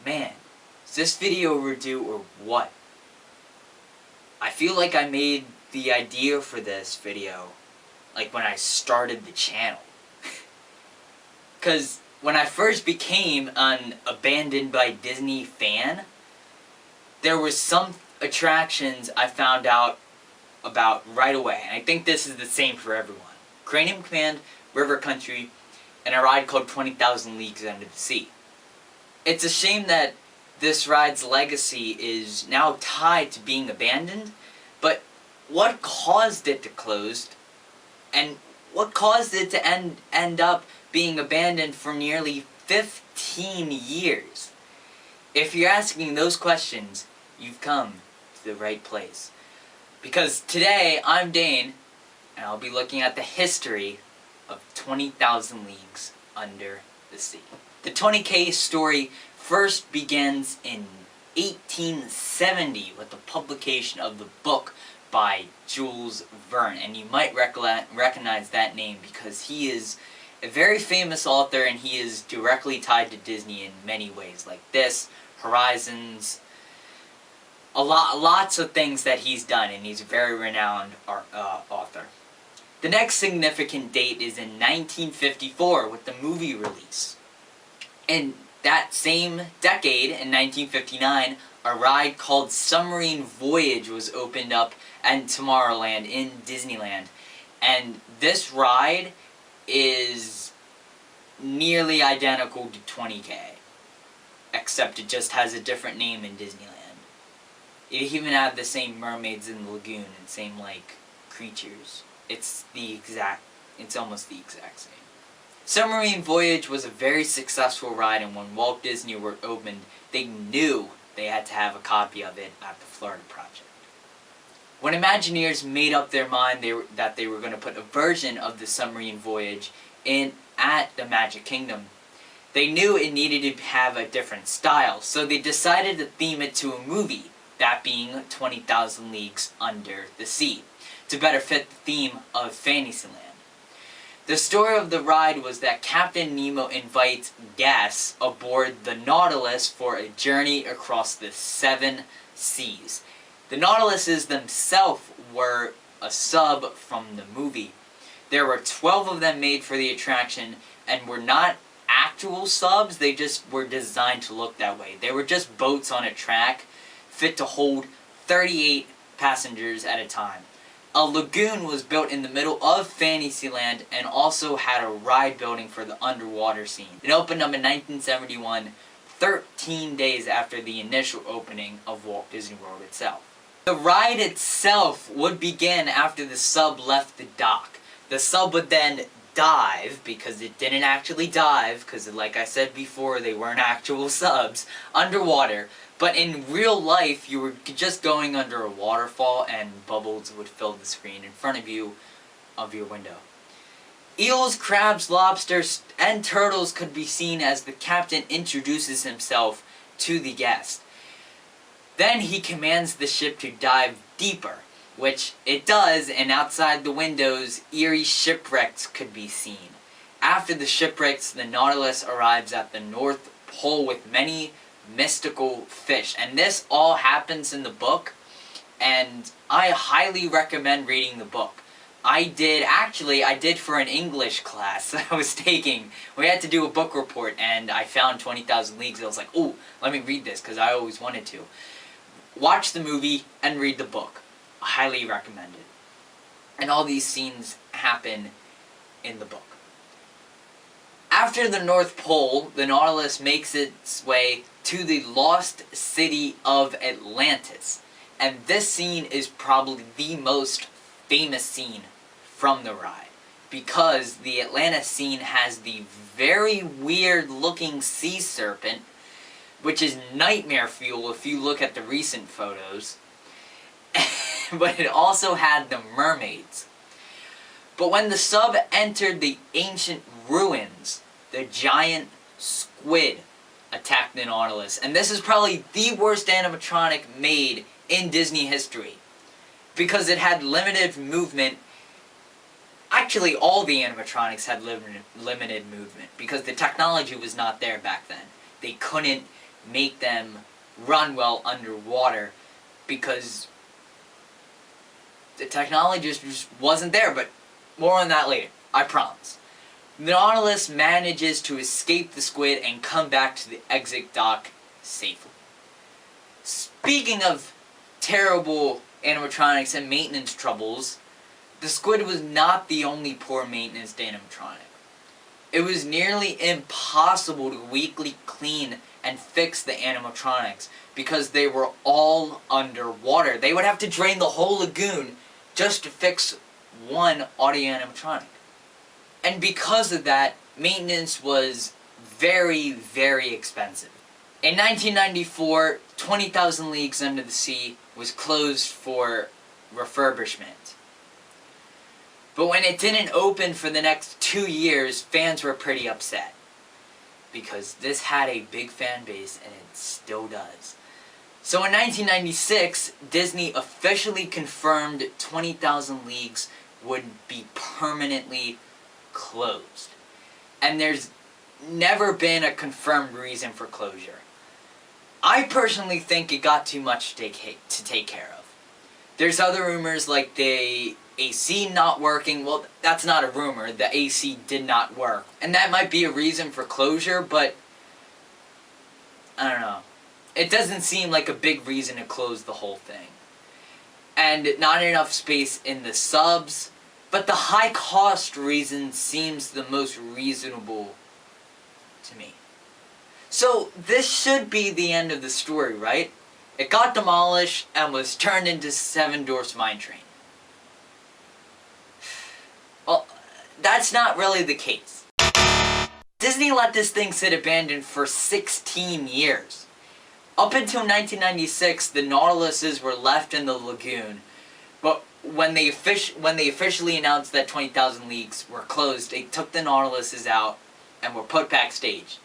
man, is this video overdue or what? I feel like I made the idea for this video like when I started the channel. Because when I first became an Abandoned by Disney fan, there were some attractions I found out about right away. And I think this is the same for everyone. Cranium Command, River Country, and a ride called 20,000 Leagues Under the Sea. It's a shame that this ride's legacy is now tied to being abandoned, but what caused it to close, and what caused it to end up being abandoned for nearly 15 years? If you're asking those questions, you've come to the right place. Because today, I'm Dane, and I'll be looking at the history of 20,000 Leagues Under the Sea. The 20K story first begins in 1870 with the publication of the book by Jules Verne, and you might recognize that name because he is a very famous author and he is directly tied to Disney in many ways, like this, Horizons, lots of things that he's done, and he's a very renowned author. The next significant date is in 1954 with the movie release. In that same decade, in 1959, a ride called Submarine Voyage was opened up at Tomorrowland in Disneyland. And this ride is nearly identical to 20K, except it just has a different name in Disneyland. It even had the same mermaids in the lagoon and same, like, creatures. It's almost the exact same. Submarine Voyage was a very successful ride, and when Walt Disney World opened, they knew they had to have a copy of it at the Florida Project. When Imagineers made up their mind that they were going to put a version of the Submarine Voyage at the Magic Kingdom, they knew it needed to have a different style, so they decided to theme it to a movie, that being 20,000 Leagues Under the Sea, to better fit the theme of Fantasyland. The story of the ride was that Captain Nemo invites guests aboard the Nautilus for a journey across the 7 seas. The Nautiluses themselves were a sub from the movie. There were 12 of them made for the attraction and were not actual subs, they just were designed to look that way. They were just boats on a track fit to hold 38 passengers at a time. A lagoon was built in the middle of Fantasyland and also had a ride building for the underwater scene. It opened up in 1971, 13 days after the initial opening of Walt Disney World itself. The ride itself would begin after the sub left the dock. The sub would then dive, because it didn't actually dive, because like I said before, they weren't actual subs, underwater. But in real life, you were just going under a waterfall and bubbles would fill the screen in front of you of your window. Eels, crabs, lobsters, and turtles could be seen as the captain introduces himself to the guest. Then he commands the ship to dive deeper, which it does, and outside the windows, eerie shipwrecks could be seen. After the shipwrecks, the Nautilus arrives at the North Pole with many mystical fish, and this all happens in the book, and I highly recommend reading the book. I did for an English class that I was taking. We had to do a book report, and I found 20,000 Leagues. I was like, ooh, let me read this, because I always wanted to. Watch the movie and read the book. I highly recommend it. And all these scenes happen in the book. After the North Pole, the Nautilus makes its way to the lost city of Atlantis. And this scene is probably the most famous scene from the ride, because the Atlantis scene has the very weird looking sea serpent, which is nightmare fuel if you look at the recent photos. But it also had the mermaids. But when the sub entered the ancient ruins, the giant squid attacked the Nautilus. And this is probably the worst animatronic made in Disney history, because it had limited movement. Actually, all the animatronics had limited movement, because the technology was not there back then. They couldn't make them run well underwater because the technology just wasn't there, but more on that later, I promise. The Nautilus manages to escape the squid and come back to the exit dock safely. Speaking of terrible animatronics and maintenance troubles, the squid was not the only poor maintenance animatronic. It was nearly impossible to weekly clean and fix the animatronics because they were all underwater. They would have to drain the whole lagoon just to fix one audio animatronic. And because of that, maintenance was very, very expensive. In 1994, 20,000 Leagues Under the Sea was closed for refurbishment. But when it didn't open for the next 2 years, fans were pretty upset. Because this had a big fan base, and it still does. So in 1996, Disney officially confirmed 20,000 Leagues would be permanently closed. And there's never been a confirmed reason for closure. I personally think it got too much to take care of. There's other rumors like the AC not working. Well, that's not a rumor. The AC did not work. And that might be a reason for closure, but I don't know. It doesn't seem like a big reason to close the whole thing. And not enough space in the subs, but the high cost reason seems the most reasonable to me. So this should be the end of the story, right? It got demolished and was turned into Seven Dwarfs Mine Train. Well, that's not really the case. Disney let this thing sit abandoned for 16 years. Up until 1996, the Nautiluses were left in the lagoon, but when they officially announced that 20,000 Leagues were closed, they took the Nautiluses out and were put backstage.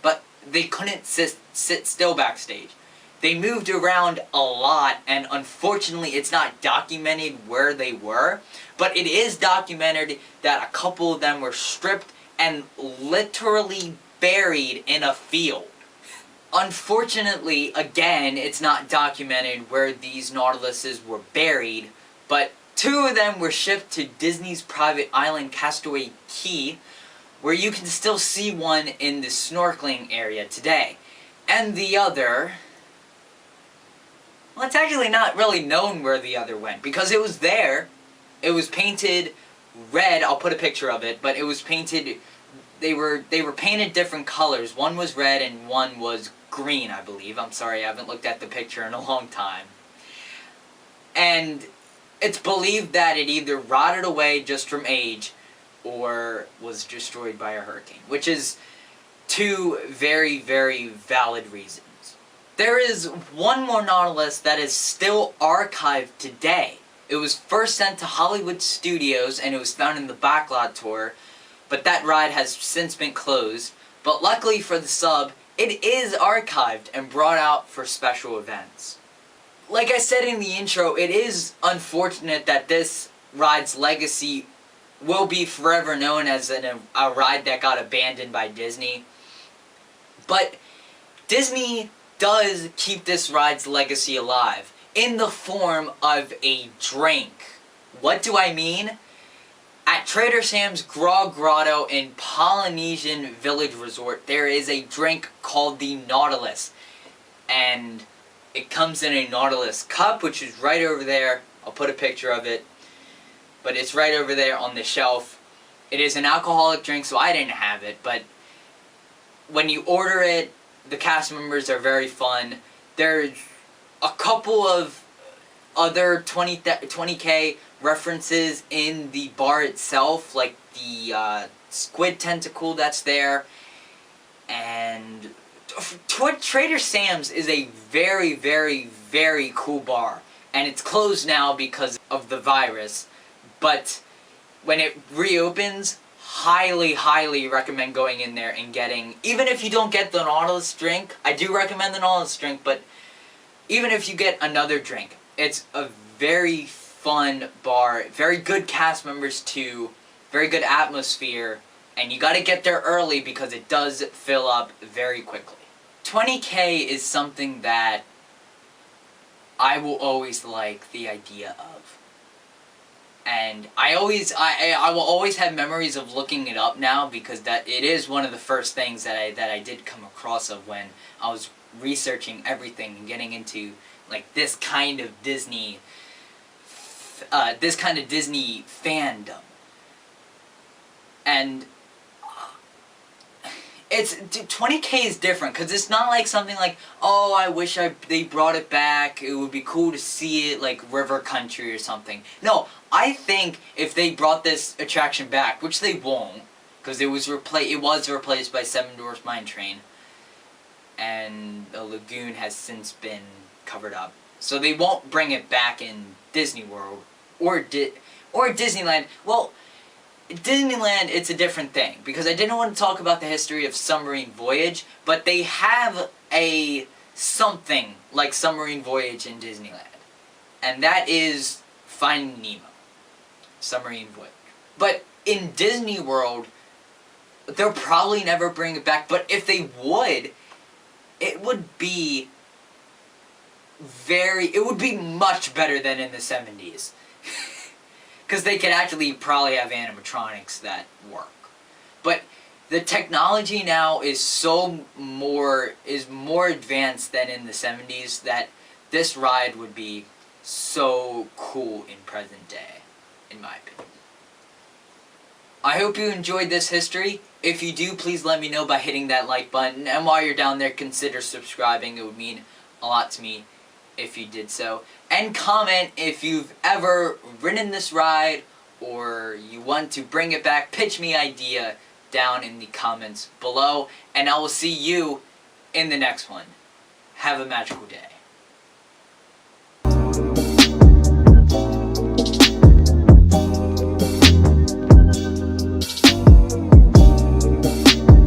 But they couldn't sit still backstage. They moved around a lot, and unfortunately it's not documented where they were, but it is documented that a couple of them were stripped and literally buried in a field. Unfortunately, again, it's not documented where these Nautiluses were buried, but 2 of them were shipped to Disney's private island Castaway Cay, where you can still see one in the snorkeling area today. And the other, well, it's actually not really known where the other went, because it was there. It was painted red. I'll put a picture of it, but it was painted, they were painted different colors. One was red and one was green, I believe. I'm sorry, I haven't looked at the picture in a long time. And it's believed that it either rotted away just from age or was destroyed by a hurricane, which is 2 very, very valid reasons. There is one more Nautilus that is still archived today. It was first sent to Hollywood Studios and it was found in the Backlot Tour, but that ride has since been closed. But luckily for the sub, it is archived and brought out for special events. Like I said in the intro, it is unfortunate that this ride's legacy will be forever known as a ride that got abandoned by Disney. But Disney does keep this ride's legacy alive in the form of a drink. What do I mean? At Trader Sam's Grog Grotto in Polynesian Village Resort, there is a drink called the Nautilus. And it comes in a Nautilus cup, which is right over there. I'll put a picture of it. But it's right over there on the shelf. It is an alcoholic drink, so I didn't have it. But when you order it, the cast members are very fun. There's a couple of other 20K references in the bar itself, like the squid tentacle that's there. And Trader Sam's is a very, very, very cool bar. And it's closed now because of the virus. But when it reopens, highly, highly recommend going in there and getting, even if you don't get the Nautilus drink, I do recommend the Nautilus drink, but even if you get another drink, it's a very fun bar, very good cast members too, very good atmosphere, and you gotta get there early because it does fill up very quickly. 20K is something that I will always like the idea of. And I will always have memories of looking it up now, because that it is one of the first things that I did come across of when I was researching everything and getting into like this kind of Disney fandom. And it's 20K is different, because it's not like something like, oh, I wish they brought it back, it would be cool to see it like River Country or something. No, I think if they brought this attraction back, which they won't, because it was replaced by Seven Dwarfs Mine Train, and the lagoon has since been covered up, so they won't bring it back in Disney World or Disneyland. Well, Disneyland, it's a different thing, because I didn't want to talk about the history of Submarine Voyage, but they have something like Submarine Voyage in Disneyland, and that is Finding Nemo, Submarine Voyage. But in Disney World, they'll probably never bring it back, but if they would, it would be much better than in the 70s. Because they could actually probably have animatronics that work. But the technology now is more advanced than in the 70s, that this ride would be so cool in present day, in my opinion. I hope you enjoyed this history. If you do, please let me know by hitting that like button. And while you're down there, consider subscribing. It would mean a lot to me if you did so. And comment if you've ever ridden this ride, or you want to bring it back. Pitch me idea down in the comments below. And I will see you in the next one. Have a magical day.